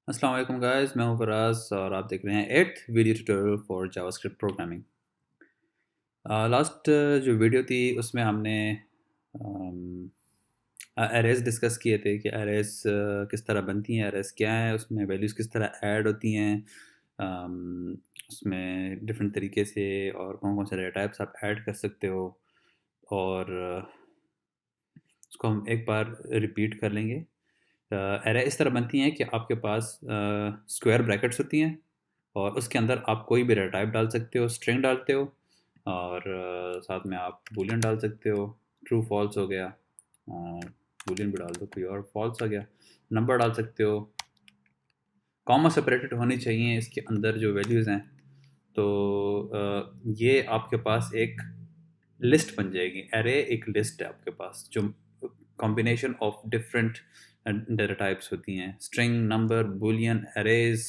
अस्सलाम वालेकुम गाइस, मैं हूं फराज और आप देख रहे हैं 8th video tutorial for JavaScript programming. Last जो वीडियो थी उसमें हमने एरेज डिस्कस किए थे कि एरेज किस तरह बनती हैं, एरेज क्या है, उसमें वैल्यूज़ किस तरह ऐड होती हैं, उसमें डिफरेंट तरीके से और कौन कौन से डेटा टाइप्स आप ऐड कर सकते हो। और उसको हम एक बार रिपीट कर लेंगे। एरे इस तरह बनती हैं कि आपके पास स्क्वायर ब्रैकेट्स होती हैं और उसके अंदर आप कोई भी डेटा टाइप डाल सकते हो, स्ट्रिंग डालते हो और साथ में आप बूलियन डाल सकते हो। ट्रू फॉल्स हो गया, बूलियन भी डाल दो, कोई और फॉल्स आ गया, नंबर डाल सकते हो। कॉमा सेपरेटेड होनी चाहिए इसके अंदर जो वैल्यूज़ हैं। तो ये आपके पास एक लिस्ट बन जाएगी। एरे एक लिस्ट है आपके पास जो combination of different data types होती हैं, string, number, Boolean, arrays.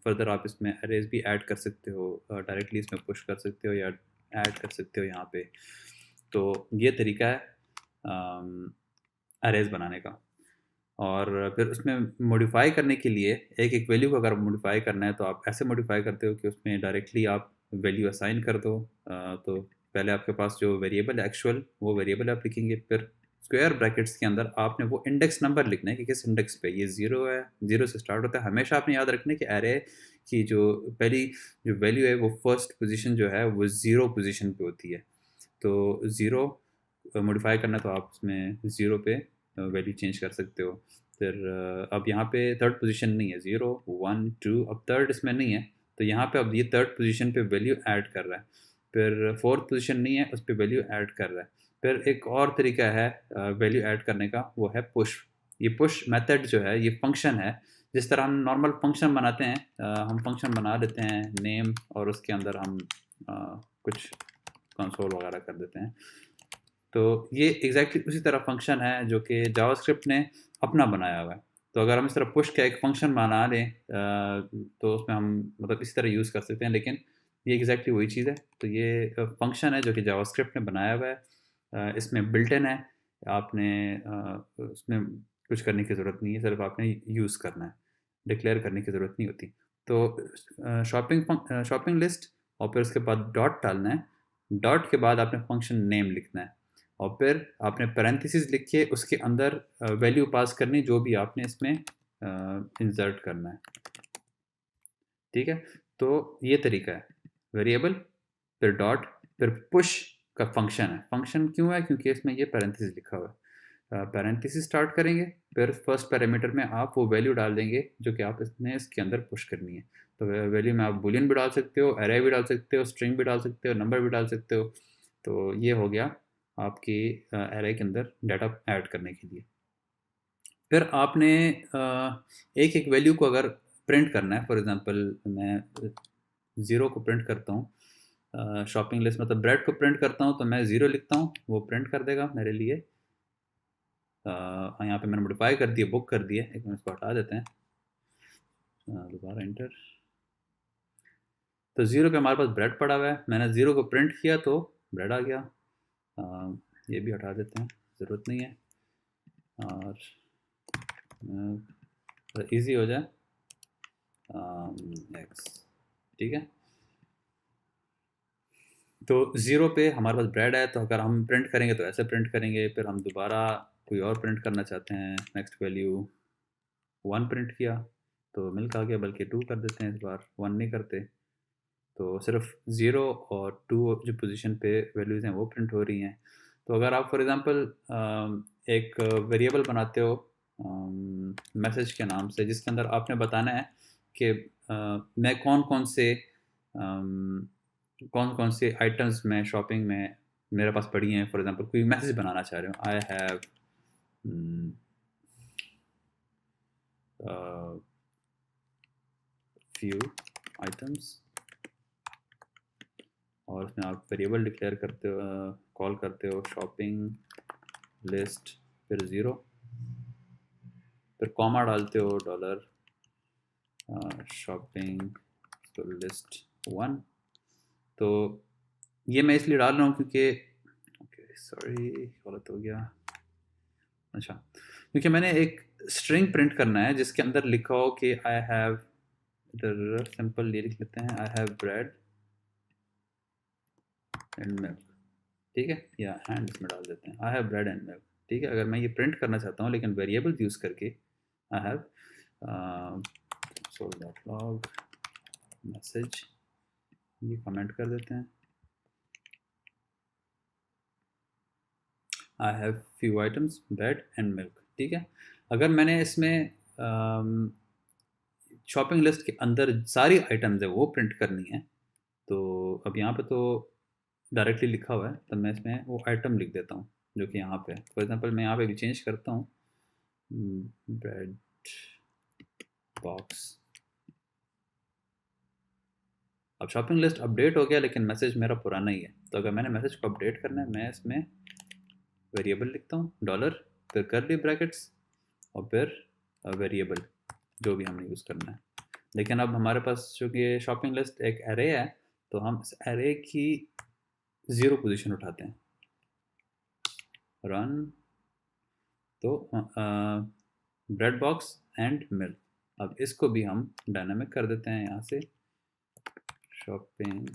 Further आप इसमें एरेज भी ऐड कर सकते हो, डायरेक्टली इसमें पुश कर सकते हो या ऐड कर सकते हो यहाँ पे। तो ये तरीका है एरेज बनाने का। और फिर उसमें मॉडिफाई करने के लिए एक एक वैल्यू को अगर मॉडिफाई करना है तो आप ऐसे मॉडिफाई करते हो कि उसमें डायरेक्टली आप वैल्यू असाइन कर दो। तो पहले आपके पास जो वेरिएबल है एक्चुअल, वो वेरिएबल आप लिखेंगे, फिर स्क्वायर ब्रैकेट्स के अंदर आपने वो इंडेक्स नंबर लिखना है कि किस इंडेक्स पे ये ज़ीरो है, ज़ीरो से स्टार्ट होता है। हमेशा आपने याद रखना है कि एरे की जो पहली जो वैल्यू है वो फर्स्ट पोजीशन जो है वो ज़ीरो पोजीशन पे होती है। तो ज़ीरो मॉडिफाई करना तो आप उसमें ज़ीरो पे वैल्यू चेंज कर सकते हो। फिर अब यहाँ पे थर्ड पोजीशन नहीं है, ज़ीरो, वन, टू, अब थर्ड इसमें नहीं है, तो यहाँ पे अब ये थर्ड पोजीशन पे वैल्यू ऐड कर रहा है। फिर फोर्थ पोजीशन नहीं है, उस पर वैल्यू ऐड कर रहा है। फिर एक और तरीका है वैल्यू ऐड करने का, वो है पुश। ये पुश मेथड जो है ये फंक्शन है। जिस तरह हम नॉर्मल फंक्शन बनाते हैं, हम फंक्शन बना लेते हैं नेम और उसके अंदर हम कुछ कंसोल वगैरह कर देते हैं। तो ये एग्जैक्टली उसी तरह फंक्शन है जो कि जावास्क्रिप्ट ने अपना बनाया हुआ है। तो अगर हम इस तरह पुश का एक फंक्शन बना लें तो उसमें हम मतलब इसी तरह यूज़ कर सकते हैं, लेकिन ये एग्जैक्टली वही चीज़ है। तो ये फंक्शन है जो कि जावास्क्रिप्ट ने बनाया हुआ है। इसमें बिल्ट इन है, आपने उसमें कुछ करने की ज़रूरत नहीं है, सिर्फ आपने यूज़ करना है, डिक्लेयर करने की ज़रूरत नहीं होती। तो शॉपिंग लिस्ट और फिर उसके बाद डॉट डालना है। डॉट के बाद आपने फंक्शन नेम लिखना है और फिर आपने पैरेंथेसिस लिख के उसके अंदर वैल्यू पास करनी जो भी आपने इसमें इंसर्ट करना है। ठीक है, तो ये तरीका है, वेरिएबल, फिर डॉट, फिर पुश का फंक्शन है। फंक्शन क्यों है? क्योंकि इसमें ये पैरेंथेसिस लिखा हुआ है। पैरेंथेसिस स्टार्ट करेंगे, फिर फर्स्ट पैरामीटर में आप वो वैल्यू डाल देंगे जो कि आप इसने इसके अंदर पुश करनी है। तो वैल्यू में आप बूलियन भी डाल सकते हो, एरे भी डाल सकते हो, स्ट्रिंग भी डाल सकते हो, नंबर भी डाल सकते हो। तो ये हो गया आपकी एरे के अंदर डाटा ऐड करने के लिए। फिर आपने एक एक वैल्यू को अगर प्रिंट करना है, फॉर एग्जांपल मैं ज़ीरो को प्रिंट करता हूँ, शॉपिंग लिस्ट मतलब ब्रेड को प्रिंट करता हूँ, तो मैं ज़ीरो लिखता हूँ, वो प्रिंट कर देगा मेरे लिए। यहाँ पे मैंने मॉडिफाई कर दिया, बुक कर दिया, एक मिनट इसको हटा देते हैं, दोबारा इंटर। तो ज़ीरो पे हमारे पास ब्रेड पड़ा हुआ है, मैंने ज़ीरो को प्रिंट किया तो ब्रेड आ गया। ये भी हटा देते हैं, ज़रूरत नहीं है, और इजी हो जाए एक्स। ठीक है, तो ज़ीरो पे हमारे पास ब्रेड है, तो अगर हम प्रिंट करेंगे तो ऐसे प्रिंट करेंगे। फिर हम दोबारा कोई और प्रिंट करना चाहते हैं, नेक्स्ट वैल्यू वन प्रिंट किया तो मिल्क आ गया, बल्कि टू कर देते हैं, इस बार वन नहीं करते। तो सिर्फ ज़ीरो और टू जो पोजीशन पे वैल्यूज़ हैं वो प्रिंट हो रही हैं। तो अगर आप फॉर एग्जांपल एक वेरिएबल बनाते हो मैसेज के नाम से, जिसके अंदर आपने बताना है कि मैं कौन कौन से आइटम्स में शॉपिंग में मेरे पास पड़ी हैं। फॉर एग्जांपल कोई मैसेज बनाना चाह रहे हो, आई हैव फ्यू आइटम्स, और उसमें आप वेरिएबल डिक्लेयर करते हो, कॉल करते हो शॉपिंग लिस्ट, फिर ज़ीरो, फिर कॉमा डालते हो, डॉलर शॉपिंग लिस्ट वन। तो ये मैं इसलिए डाल रहा हूँ क्योंकि ओके सॉरी गलत हो गया। अच्छा, क्योंकि मैंने एक स्ट्रिंग प्रिंट करना है जिसके अंदर लिखा हो कि आई हैव, इधर सिंपल ये लिख लेते हैं, I have bread and milk, ठीक है, या एंड इसमें डाल देते हैं, I have bread and milk, ठीक है। अगर मैं ये प्रिंट करना चाहता हूँ लेकिन वेरिएबल यूज़ करके, आई हैव console.log मैसेज, ये कमेंट कर देते हैं, I have few items bread and milk, ठीक है। अगर मैंने इसमें शॉपिंग लिस्ट के अंदर सारी आइटम्स है वो प्रिंट करनी है, तो अब यहाँ पे तो डायरेक्टली लिखा हुआ है, तो मैं इसमें वो आइटम लिख देता हूँ जो कि यहाँ पे है। फॉर एग्जांपल मैं यहाँ पे भी चेंज करता हूँ, ब्रेड बॉक्स। अब शॉपिंग लिस्ट अपडेट हो गया लेकिन मैसेज मेरा पुराना ही है, तो अगर मैंने मैसेज को अपडेट करना है, मैं इसमें वेरिएबल लिखता हूँ डॉलर, फिर कर्ली ब्रैकेट्स और फिर वेरिएबल जो भी हमने यूज़ करना है। लेकिन अब हमारे पास चूँकि शॉपिंग लिस्ट एक एरे है, तो हम इस एरे की 0 पोजीशन उठाते हैं, रन, तो ब्रेड बॉक्स एंड मिल्क, अब इसको भी हम डायनामिक कर देते हैं यहाँ से, शॉपिंग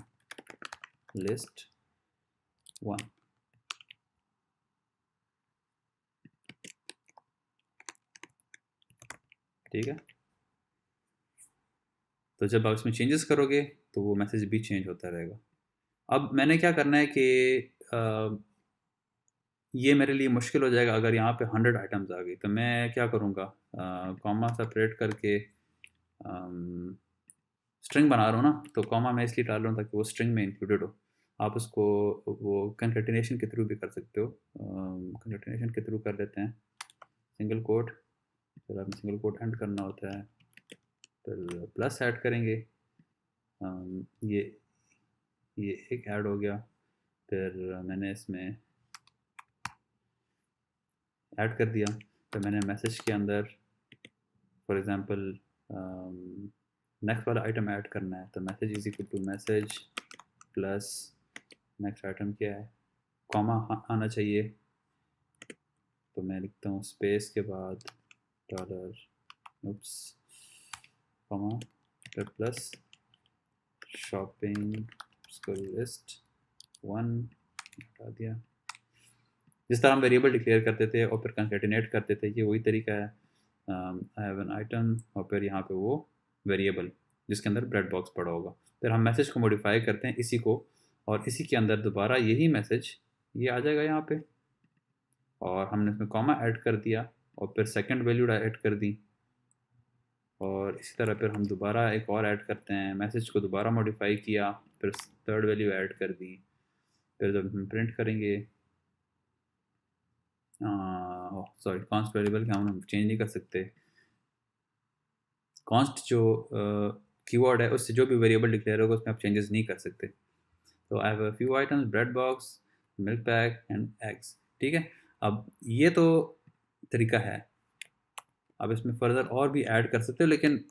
लिस्ट 1, ठीक है। तो जब आप इसमें चेंजेस करोगे तो वो मैसेज भी चेंज होता रहेगा। अब मैंने क्या करना है कि ये मेरे लिए मुश्किल हो जाएगा अगर यहाँ पे 100 आइटम्स आ गई, तो मैं क्या करूँगा, कॉमा सेपरेट करके स्ट्रिंग बना रहा हूँ ना, तो कॉमा मैं इसलिए डाल रहा हूँ ताकि वो स्ट्रिंग में इंक्लूडेड हो। आप उसको वो कंकैटिनेशन के थ्रू भी कर सकते हो, कंकैटिनेशन के थ्रू कर लेते हैं, सिंगल कोट, फिर आपने सिंगल कोट एंड करना होता है, फिर प्लस ऐड करेंगे, ये एक ऐड हो गया, फिर मैंने इसमें ऐड कर दिया, तो मैंने मैसेज के अंदर फॉर एग्ज़ाम्पल नेक्स्ट वाला आइटम ऐड करना है, तो message is equal to message plus next item क्या है, कॉमा आना चाहिए, तो मैं लिखता हूँ स्पेस के बाद डॉलर, उप्स, कॉमा, फिर प्लस शॉपिंग लिस्ट 1, हटा दिया। जिस तरह हम वेरिएबल डिक्लेयर करते थे और फिर कंकैटिनेट करते थे, ये वही तरीका है। आई हैव एन आइटम और फिर यहाँ पे वो वेरिएबल जिसके अंदर ब्रेड बॉक्स पड़ा होगा, फिर हम मैसेज को मॉडिफाई करते हैं इसी को, और इसी के अंदर दोबारा यही मैसेज ये आ जाएगा यहाँ पे, और हमने इसमें कॉमा ऐड कर दिया और फिर सेकंड वैल्यू ऐड कर दी, और इसी तरह फिर हम दोबारा एक और ऐड करते हैं, मैसेज को दोबारा मॉडिफाई किया, फिर थर्ड वैल्यू ऐड कर दी, फिर जब हम प्रिंट करेंगे, सॉरी कॉन्स्ट वेरिएबल का हम चेंज नहीं कर सकते, कॉन्स्ट जो कीवर्ड है उससे जो भी वेरिएबल डिक्लेयर होगा उसमें आप चेंजेस नहीं कर सकते। तो I have a few items, bread box, milk pack and eggs, ठीक है। अब ये तो तरीका है, अब इसमें फर्दर और भी ऐड कर सकते हो, लेकिन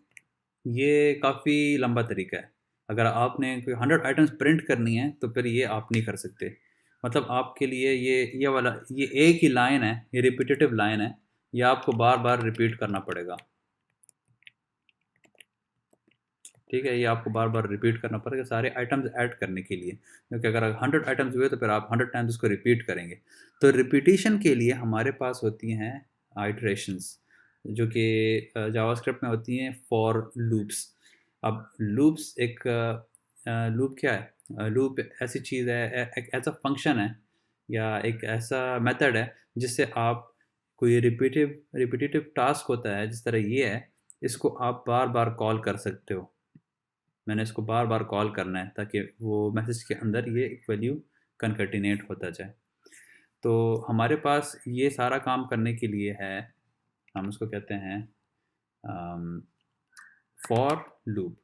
ये काफ़ी लंबा तरीका है। अगर आपने कोई 100 आइटम्स प्रिंट करनी है तो फिर ये आप नहीं कर सकते, मतलब आपके लिए ये वाला ये एक ही लाइन है, ये रिपीटेटिव लाइन है, ये आपको बार बार रिपीट करना पड़ेगा, ठीक है। ये आपको बार बार रिपीट करना पड़ेगा सारे आइटम्स ऐड करने के लिए, क्योंकि अगर 100 आइटम्स हुए तो फिर आप 100 टाइम्स उसको रिपीट करेंगे। तो रिपीटिशन के लिए हमारे पास होती हैं आइटरेशंस, जो कि जावास्क्रिप्ट में होती हैं फॉर लूप्स। अब लूप्स एक लूप क्या है, लूप ऐसी चीज़ है, एक ऐसा फंक्शन है या एक ऐसा मेथड है जिससे आप कोई रिपीटिटिव टास्क होता है जिस तरह ये है, इसको आप बार बार कॉल कर सकते हो। मैंने इसको बार बार कॉल करना है ताकि वो मैसेज के अंदर ये एक वैल्यू कनकैटिनेट होता जाए। तो हमारे पास ये सारा काम करने के लिए है, हम उसको कहते हैं फॉर लूप।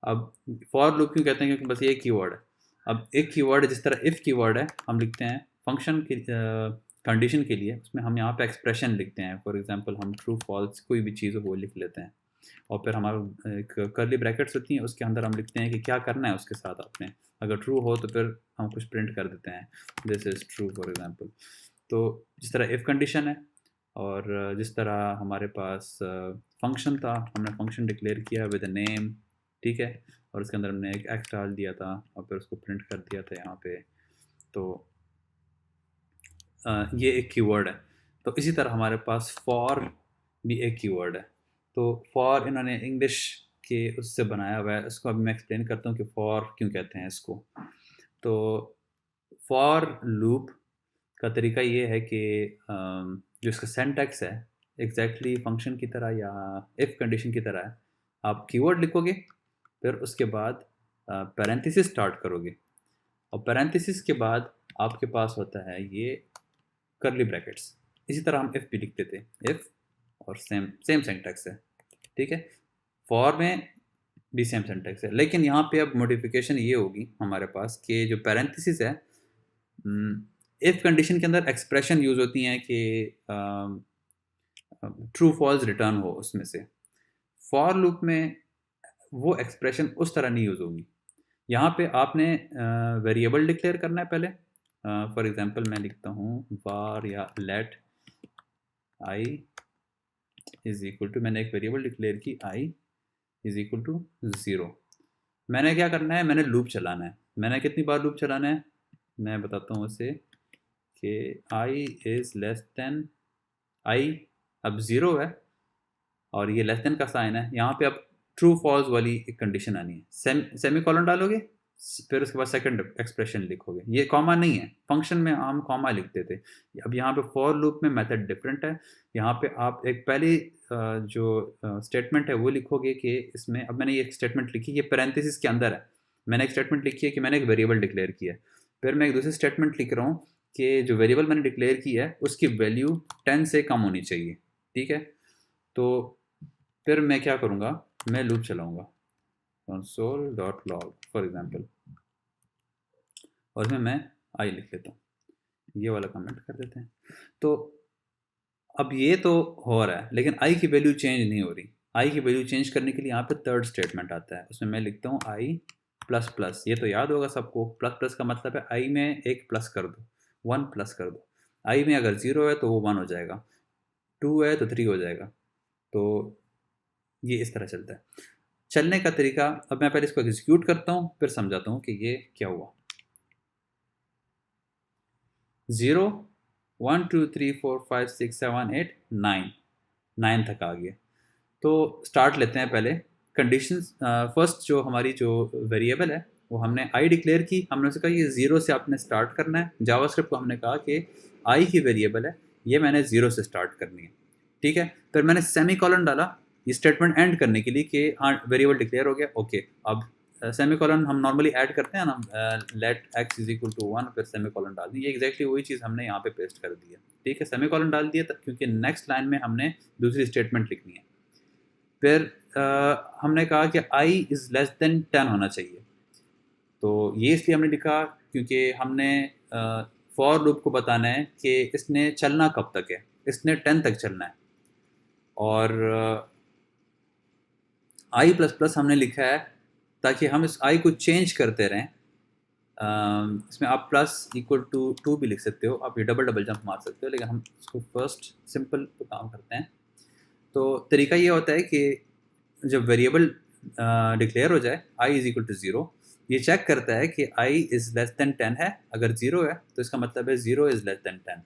अब फॉर लूप क्यों कहते हैं, क्योंकि बस ये कीवर्ड है। अब एक कीवर्ड है, जिस तरह इफ़ कीवर्ड है, हम लिखते हैं फंक्शन की कंडीशन के लिए, उसमें हम यहाँ पे एक्सप्रेशन लिखते हैं। फॉर एग्जांपल हम ट्रू फॉल्स कोई भी चीज़ हो वो लिख लेते हैं, और फिर हमारा एक कर्ली ब्रैकेट्स होती हैं, उसके अंदर हम लिखते हैं कि क्या करना है उसके साथ आपने। अगर ट्रू हो तो फिर हम कुछ प्रिंट कर देते हैं, this is true for example. तो जिस तरह इफ़ कंडीशन है, और जिस तरह हमारे पास फंक्शन था, हमने फंक्शन डिक्लेयर किया विद नेम, ठीक है, और उसके अंदर हमने एक एक्स डाल दिया था और फिर उसको प्रिंट कर दिया था यहाँ पे। तो ये एक कीवर्ड है। तो इसी तरह हमारे पास फॉर भी एक कीवर्ड है। तो फॉर इन्होंने इंग्लिश के उससे बनाया हुआ है। इसको अभी मैं एक्सप्लेन करता हूँ कि फॉर क्यों कहते हैं इसको। तो फॉर लूप का तरीका ये है कि जो इसका सिंटैक्स है एग्जैक्टली फंक्शन की तरह या इफ़ कंडीशन की तरह है। आप कीवर्ड लिखोगे, फिर उसके बाद पैरेंथेसिस स्टार्ट करोगे, और पैरेंथेसिस के बाद आपके पास होता है ये कर्ली ब्रैकेट्स। इसी तरह हम इफ़ भी लिखते थे, इफ़ और सेम सेम सिंटैक्स है, ठीक है। फॉर में भी सेम सिंटैक्स है, लेकिन यहाँ पे अब मॉडिफिकेशन ये होगी हमारे पास कि जो पैरेंथेसिस है, इफ़ कंडीशन के अंदर एक्सप्रेशन यूज़ होती हैं कि ट्रू फॉल्स रिटर्न हो उसमें से। फॉर लूप में वो एक्सप्रेशन उस तरह नहीं यूज़ होगी। यहाँ पे आपने वेरिएबल डिक्लेयर करना है पहले। फॉर एग्जांपल मैं लिखता हूँ var या let i is equal to, मैंने एक वेरिएबल डिक्लेयर की i इज इक्वल टू 0। मैंने क्या करना है, मैंने लूप चलाना है। मैंने कितनी बार लूप चलाना है, मैं बताता हूँ उसे कि i is less than i, अब 0 है और ये लेस देन का साइन है। यहाँ पे अब ट्रू फॉल्स वाली एक कंडीशन आनी है। सेमी कॉलन डालोगे, फिर उसके बाद सेकंड एक्सप्रेशन लिखोगे। ये कॉमा नहीं है, फंक्शन में हम कॉमा लिखते थे। अब यहाँ पे फॉर लूप में मेथड डिफरेंट है। यहाँ पे आप एक पहली जो स्टेटमेंट है वो लिखोगे कि इसमें, अब मैंने ये एक स्टेटमेंट लिखी, ये पैरेंथेसिस के अंदर है। मैंने एक स्टेटमेंट लिखी है कि मैंने एक वेरिएबल डिक्लेयर किया है। फिर मैं एक दूसरी स्टेटमेंट लिख रहा हूँ कि जो वेरिएबल मैंने डिक्लेयर की है उसकी वैल्यू 10 से कम होनी चाहिए, ठीक है। तो फिर मैं क्या करूँगा, मैं लूप चलाऊँगा console.log फॉर एग्जांपल, और इसमें मैं आई लिख लेता हूँ। ये वाला कमेंट कर देते हैं। तो अब ये तो हो रहा है, लेकिन आई की वैल्यू चेंज नहीं हो रही। आई की वैल्यू चेंज करने के लिए यहाँ पे थर्ड स्टेटमेंट आता है, उसमें मैं लिखता हूँ आई प्लस प्लस। ये तो याद होगा सबको, प्लस प्लस का मतलब है आई में एक प्लस कर दो, 1 प्लस कर दो। आई में अगर 0 है तो वो 1 हो जाएगा, 2 है तो 3 हो जाएगा। तो ये इस तरह चलता है चलने का तरीका। अब मैं पहले इसको एग्जीक्यूट करता हूँ, फिर समझाता हूँ कि ये क्या हुआ। 0 1 2 3 4 5 6 7 8 9 तक आ गया। तो स्टार्ट लेते हैं पहले कंडीशंस। फर्स्ट जो हमारी जो वेरिएबल है वो हमने आई डिक्लेयर की। हमने उसे कहा ये 0 से आपने स्टार्ट करना है। जावास्क्रिप्ट को हमने कहा कि आई की वेरिएबल है, ये मैंने 0 से स्टार्ट करनी है, ठीक है। फिर मैंने सेमी कॉलन डाला ये स्टेटमेंट एंड करने के लिए कि हाँ वेरिएबल डिक्लेयर हो गया, ओके। अब सेमी कॉलन हम नॉर्मली ऐड करते हैं ना, let x is equal to 1, फिर सेमी कॉलन डाल दी। ये एग्जैक्टली वही चीज़ हमने यहाँ पे पेस्ट कर दी है, ठीक है। सेमी कॉलन डाल दिया क्योंकि नेक्स्ट लाइन में हमने दूसरी स्टेटमेंट लिखनी है। फिर हमने कहा कि i इज़ लेस देन 10 होना चाहिए। तो ये इसलिए हमने लिखा क्योंकि हमने फॉर लूप को बताना है कि इसने चलना कब तक है, इसने 10 तक चलना है। और i प्लस प्लस हमने लिखा है ताकि हम इस i को चेंज करते रहें। इसमें आप प्लस इक्वल टू 2 भी लिख सकते हो, आप ये डबल डबल जंप मार सकते हो, लेकिन हम इसको फर्स्ट सिंपल काम करते हैं। तो तरीका ये होता है कि जब वेरिएबल डिक्लेयर हो जाए i इज इक्वल टू 0, ये चेक करता है कि i इज़ लेस देन 10 है। अगर 0 है तो इसका मतलब है 0 इज़ लेस देन 10,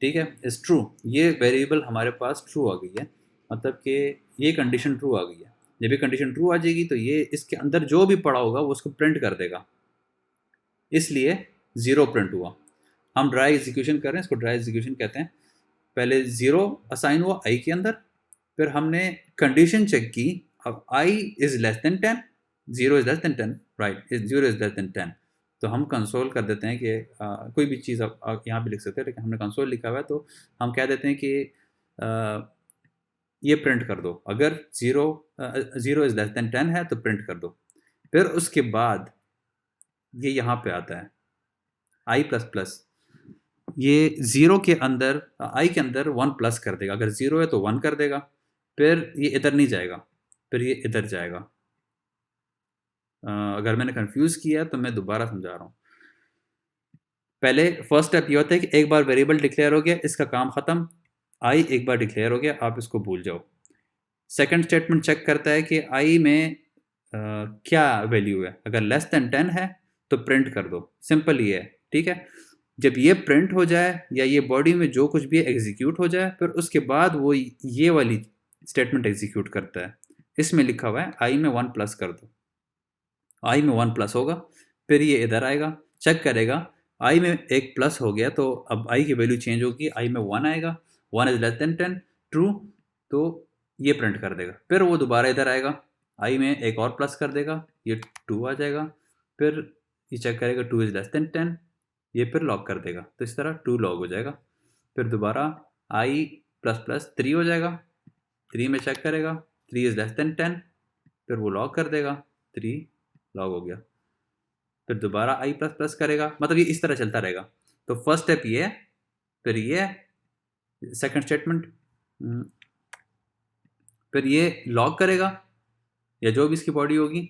ठीक है, इज़ ट्रू। ये वेरिएबल हमारे पास ट्रू आ गई है, मतलब कि ये कंडीशन ट्रू आ गई है। जब ये कंडीशन ट्रू आ जाएगी तो ये इसके अंदर जो भी पड़ा होगा वो उसको प्रिंट कर देगा, इसलिए 0 प्रिंट हुआ। हम ड्राई एग्जीक्यूशन कर रहे हैं, इसको ड्राई एग्जीक्यूशन कहते हैं। पहले 0 असाइन हुआ i के अंदर, फिर हमने कंडीशन चेक की, अब i is less than 10, 0 is less than 10, right, 0 is less than 10। तो हम कंसोल कर देते हैं कि कोई भी चीज़ आप यहाँ पे लिख सकते हैं, लेकिन हमने कंसोल लिखा हुआ है तो हम कह देते हैं कि ये प्रिंट कर दो। अगर 0 इज़ लेस देन 10 है तो प्रिंट कर दो। फिर उसके बाद ये यहाँ पे आता है i प्लस प्लस। ये 0 के अंदर i के अंदर 1 प्लस कर देगा, अगर 0 है तो 1 कर देगा। फिर ये इधर नहीं जाएगा, फिर ये इधर जाएगा। अगर मैंने कंफ्यूज किया तो मैं दोबारा समझा रहा हूँ। पहले फर्स्ट स्टेप ये होता है कि एक बार वेरिएबल डिक्लेयर हो गया, इसका काम ख़त्म। आई एक बार डिक्लेयर हो गया, आप इसको भूल जाओ। सेकंड स्टेटमेंट चेक करता है कि आई में क्या वैल्यू है। अगर लेस देन 10 है तो प्रिंट कर दो, सिंपल ये है, ठीक है। जब ये प्रिंट हो जाए या ये बॉडी में जो कुछ भी एग्जीक्यूट हो जाए, फिर उसके बाद वो ये वाली स्टेटमेंट एग्जीक्यूट करता है। इसमें लिखा हुआ है आई में 1 प्लस कर दो। आई में 1 प्लस होगा, फिर ये इधर आएगा, चेक करेगा, आई में एक प्लस हो गया तो अब आई की वैल्यू चेंज होगी, आई में 1 आएगा, 1 इज लेस देन 10 ट्रू, तो ये प्रिंट कर देगा। फिर वो दोबारा इधर आएगा, आई में एक और प्लस कर देगा, ये 2 आ जाएगा, फिर ये चेक करेगा 2 इज लेस देन 10, ये फिर लॉक कर देगा, तो इस तरह 2 लॉग हो जाएगा। फिर दोबारा आई प्लस प्लस 3 हो जाएगा, 3 में चेक करेगा, 3 इज लेस देन 10, फिर वो लॉक कर देगा, 3 लॉग हो गया। फिर दोबारा आई प्लस प्लस करेगा, मतलब ये इस तरह चलता रहेगा। तो फर्स्ट स्टेप ये है, फिर ये सेकंड स्टेटमेंट, फिर ये लॉग करेगा या जो भी इसकी बॉडी होगी,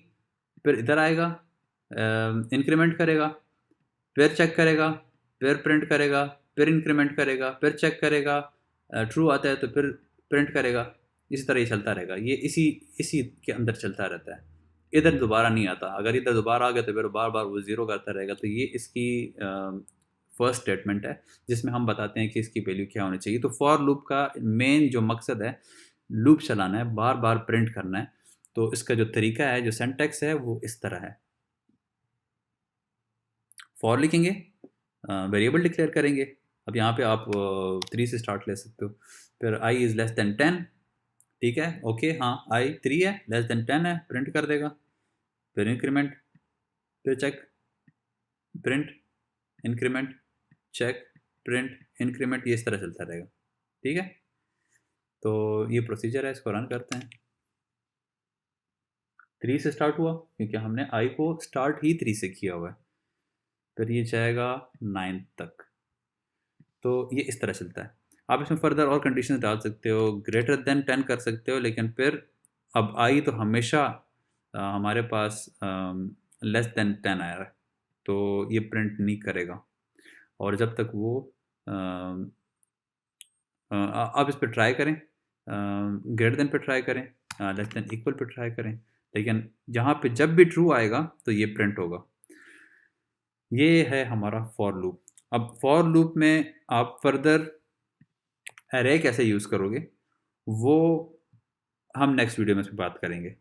फिर इधर आएगा, इंक्रीमेंट करेगा, फिर चेक करेगा, फिर प्रिंट करेगा, फिर इंक्रीमेंट करेगा, फिर चेक करेगा, ट्रू आता है तो फिर प्रिंट करेगा। इसी तरह ये चलता रहेगा, ये इसी इसी के अंदर चलता रहता है, इधर दोबारा नहीं आता। अगर इधर दोबारा आ गया तो फिर बार बार वो ज़ीरो करता रहेगा। तो ये इसकी फर्स्ट स्टेटमेंट है जिसमें हम बताते हैं कि इसकी वैल्यू क्या होनी चाहिए। तो फॉर लूप का मेन जो मकसद है, लूप चलाना है, बार बार प्रिंट करना है। तो इसका जो तरीका है, जो सिंटैक्स है, वो इस तरह है। फॉर लिखेंगे, वेरिएबल डिक्लेयर करेंगे। अब यहाँ पे आप 3 से स्टार्ट ले सकते हो। फिर आई इज़ लेस देन 10, ठीक है, ओके, हाँ आई 3 है, लेस देन 10 है, प्रिंट कर देगा। फिर इंक्रीमेंट, फिर check, print, increment, check, print, increment, ये इस तरह चलता रहेगा, ठीक है। तो ये प्रोसीजर है, इसको रन करते हैं। 3 से स्टार्ट हुआ क्योंकि हमने आई को स्टार्ट ही 3 से किया हुआ है। फिर ये जाएगा 9 तक, तो ये इस तरह चलता है। आप इसमें फर्दर और कंडीशन डाल सकते हो, ग्रेटर देन 10 कर सकते हो, लेकिन फिर अब आई तो हमेशा हमारे पास लेस देन 10 आया है, तो ये प्रिंट नहीं करेगा। और जब तक वो आप इस पर ट्राई करें, ग्रेटर देन पे ट्राई करें, less than equal pay try करें, लेकिन जहाँ पे जब भी ट्रू आएगा तो ये प्रिंट होगा। ये है हमारा फॉर लूप। अब फॉर लूप में आप फर्दर एरे कैसे यूज़ करोगे, वो हम नेक्स्ट वीडियो में इस पे बात करेंगे।